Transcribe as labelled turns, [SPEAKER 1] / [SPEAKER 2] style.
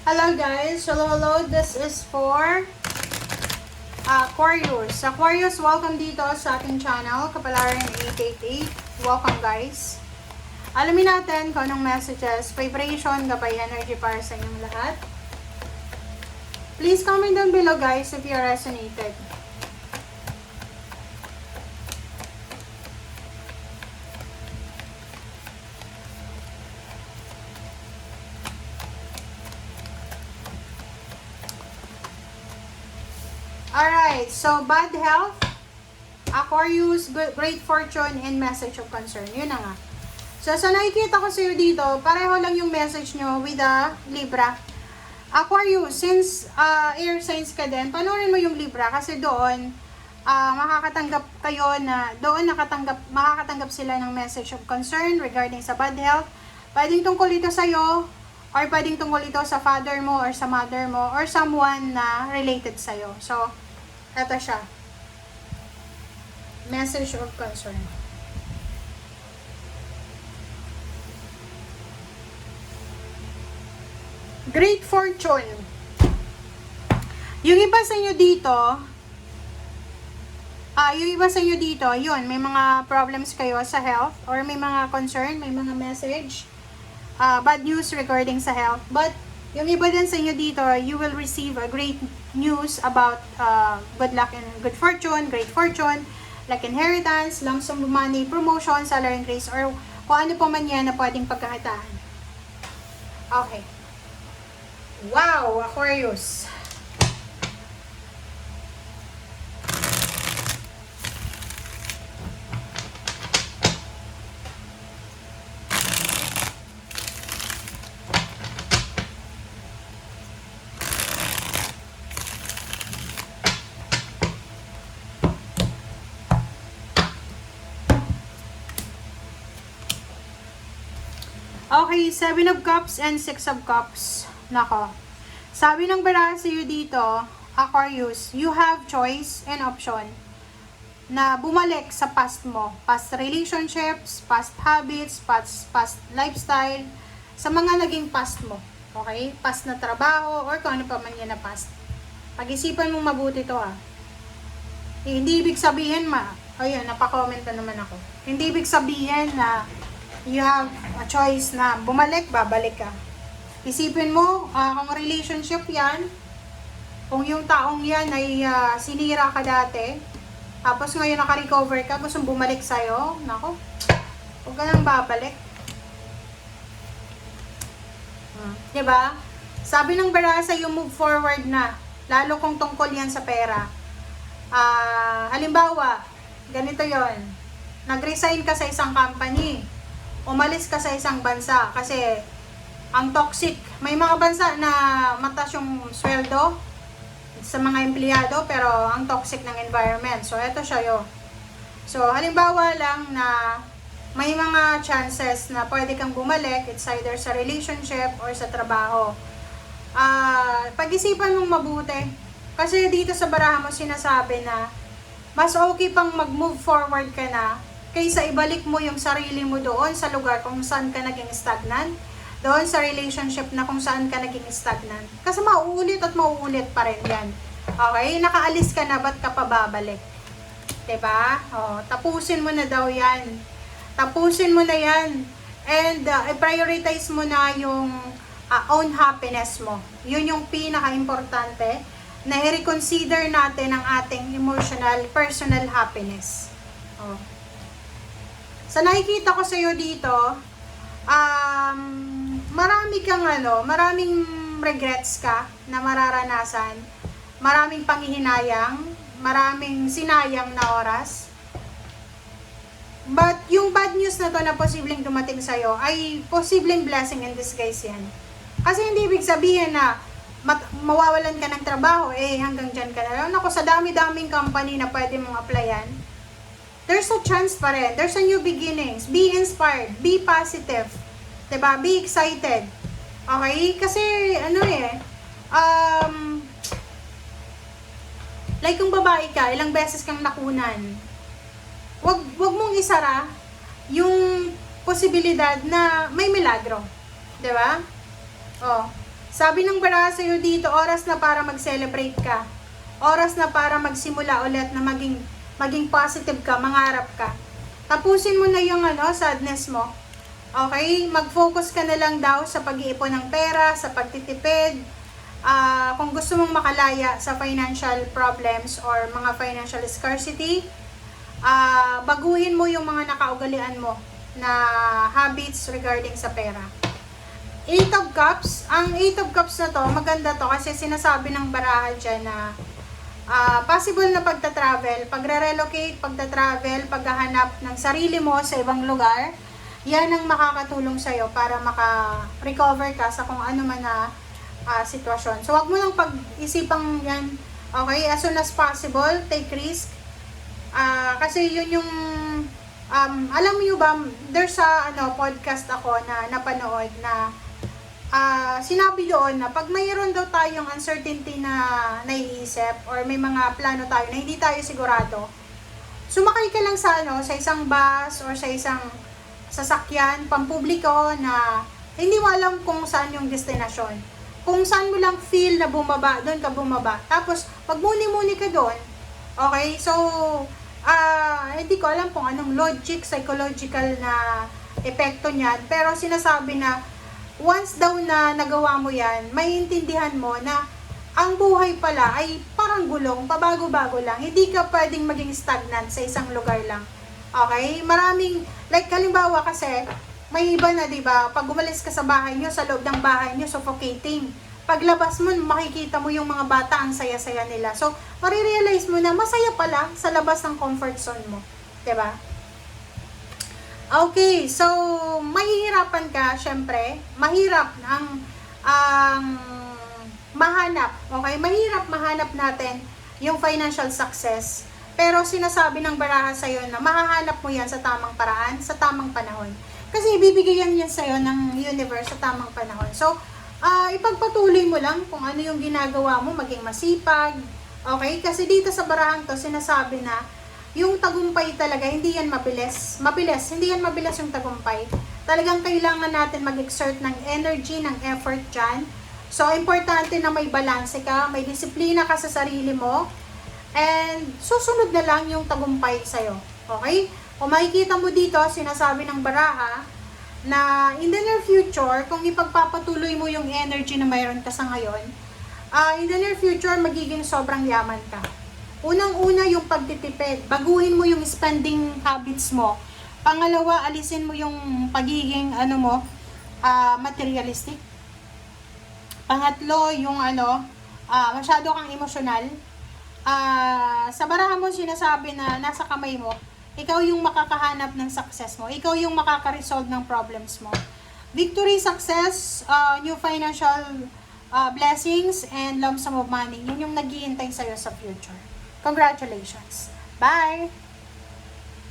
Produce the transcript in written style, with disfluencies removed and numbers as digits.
[SPEAKER 1] Hello guys, hello. This is for Aquarius. Aquarius, welcome dito sa ating channel, Kapalaran 888. Welcome guys. Alamin natin kung anong messages, vibration, gabay energy para sa inyong lahat. Please comment down below guys if you resonated. Alright, so bad health, Aquarius, great fortune, and message of concern. Yun na nga. So, sa nakikita ko sa'yo dito, pareho lang yung message nyo with the Libra. Aquarius, since air signs ka din, panoorin mo yung Libra kasi doon, makakatanggap kayo na, doon makakatanggap sila ng message of concern regarding sa bad health. Pwedeng tungkol ito sa'yo, or pwedeng tungkol ito sa father mo, or sa mother mo, or someone na related sa'yo. So, ito siya. Message of concern. Great fortune. Yung iba sa inyo dito, yun, may mga problems kayo sa health, or may mga concern, may mga message, bad news regarding sa health. But, yung iba din sa inyo dito, you will receive a great news about good luck and good fortune, great fortune, like inheritance, lump sum money, promotion, salary increase, or kung ano pa man yan na pwedeng pagkakitaan. Okay. Wow, Aquarius. Okay, 7 of Cups and 6 of Cups. Nako. Sabi ng baraha sa iyo dito, Aquarius, you have choice and option na bumalik sa past mo. Past relationships, past habits, past lifestyle, sa mga naging past mo. Okay? Past na trabaho, or kung ano pa man yan na past. Pag-isipan mong mabuti to hindi ibig sabihin ayun, napaka-comment na naman ako. Hindi ibig sabihin na you have a choice na bumalik, babalik ka. Isipin mo, kung relationship yan, kung yung taong yan ay sinira ka dati, tapos ngayon naka-recover ka, gustong bumalik sa'yo, nako, huwag ka nang babalik. Diba? Sabi ng baraha sa'yo, move forward na, lalo kung tungkol yan sa pera. Halimbawa, ganito yon, nag-resign ka sa isang company, umalis ka sa isang bansa kasi ang toxic. May mga bansa na mataas yung sweldo sa mga empleyado pero ang toxic ng environment. So, ito siya yun. So, halimbawa lang na may mga chances na pwede kang bumalik. It's either sa relationship or sa trabaho. Pag-isipan mong mabuti. Kasi dito sa baraha mo sinasabi na mas okay pang mag-move forward ka na kaysa ibalik mo yung sarili mo doon sa lugar kung saan ka naging stagnant, doon sa relationship na kung saan ka naging stagnant. Kasi mauulit at mauulit pa rin yan. Okay? Nakaalis ka na, ba't ka pa babalik? Diba? Tapusin mo na daw yan. Tapusin mo na yan. And i-prioritize mo na yung own happiness mo. Yun yung pinaka-importante na i-reconsider natin ang ating emotional, personal happiness. Sa nakikita ko sa iyo dito, maraming regrets ka na mararanasan, maraming panghihinayang, maraming sinayang na oras. But yung bad news na to na posibleng dumating sa iyo ay posibleng blessing in disguise yan. Kasi hindi ibig sabihin na mawawalan ka ng trabaho, hanggang dyan ka na lang. Ako, sa dami-daming company na pwede mong applyan, there's a chance pa rin. There's a new beginnings. Be inspired. Be positive. Diba? Be excited. Okay? Kasi, like kung babae ka, ilang beses kang nakunan, wag mong isara yung posibilidad na may milagro. Diba? Sabi ng baraha sa'yo dito, oras na para mag-celebrate ka. Oras na para magsimula ulit na maging positive ka, mangarap ka. Tapusin mo na yung sadness mo. Okay? Mag-focus ka na lang daw sa pag-iipon ng pera, sa pagtitipid. Kung gusto mong makalaya sa financial problems or mga financial scarcity, baguhin mo yung mga nakaugalian mo na habits regarding sa pera. Eight of Cups. Ang Eight of Cups na to, maganda to kasi sinasabi ng baraha dyan na possible na pagta-travel, pagre-relocate, pagta-travel, paghahanap ng sarili mo sa ibang lugar, yan ang makakatulong sa'yo para maka-recover ka sa kung ano man na sitwasyon. So, wag mo lang pag-isipang yan, okay, as soon as possible, take risk. Kasi yun yung, alam mo ba, there's a podcast ako na napanood na sinabi doon na pag mayroon daw tayong uncertainty na naiisip or may mga plano tayo na hindi tayo sigurado, sumakay ka lang sa sa isang bus or sa isang sasakyan pampubliko na hindi mo alam kung saan yung destinasyon. Kung saan mo lang feel na bumaba, doon ka bumaba. Tapos magmuni-muni ka doon. Okay? So hindi ko alam kung anong logic, psychological na epekto niyan, pero sinasabi na once daw na nagawa mo yan, maiintindihan mo na ang buhay pala ay parang gulong, pabago-bago lang. Hindi ka pwedeng maging stagnant sa isang lugar lang. Okay? Maraming, like halimbawa kasi, may iba na, di ba? Pag umalis ka sa bahay nyo, sa loob ng bahay nyo, suffocating. Paglabas mo, makikita mo yung mga bata, ang saya-saya nila. So, marirealize mo na masaya pala sa labas ng comfort zone mo. Di ba? Okay, so mahihirapan ka, syempre. Mahirap ang mahanap. Okay, mahirap mahanap natin yung financial success. Pero sinasabi ng baraha sa'yo na mahahanap mo yan sa tamang paraan, sa tamang panahon. Kasi ibibigay yan sa'yo ng universe sa tamang panahon. So, ipagpatuloy mo lang kung ano yung ginagawa mo, maging masipag. Okay, kasi dito sa barahang to, sinasabi na yung tagumpay talaga, hindi yan mabilis. Hindi yan mabilis yung tagumpay. Talagang kailangan natin mag-exert ng energy, ng effort dyan. So, importante na may balanse ka, may disiplina ka sa sarili mo, and susunod na lang yung tagumpay sa'yo. Okay? Kung makikita mo dito, sinasabi ng baraha, na in the near future, kung ipagpapatuloy mo yung energy na mayroon ka sa ngayon, in the near future, magiging sobrang yaman ka. Unang-una yung pagtitipid. Baguhin mo yung spending habits mo. Pangalawa, alisin mo yung pagiging materialistic. Pangatlo, yung masyado kang emosyonal. Sa baraha mo sinasabi na nasa kamay mo, ikaw yung makakahanap ng success mo. Ikaw yung makaka-resolve ng problems mo. Victory, success, new financial blessings, and lump sum of money. Yun yung nag-iintay sa'yo sa future. Congratulations. Bye!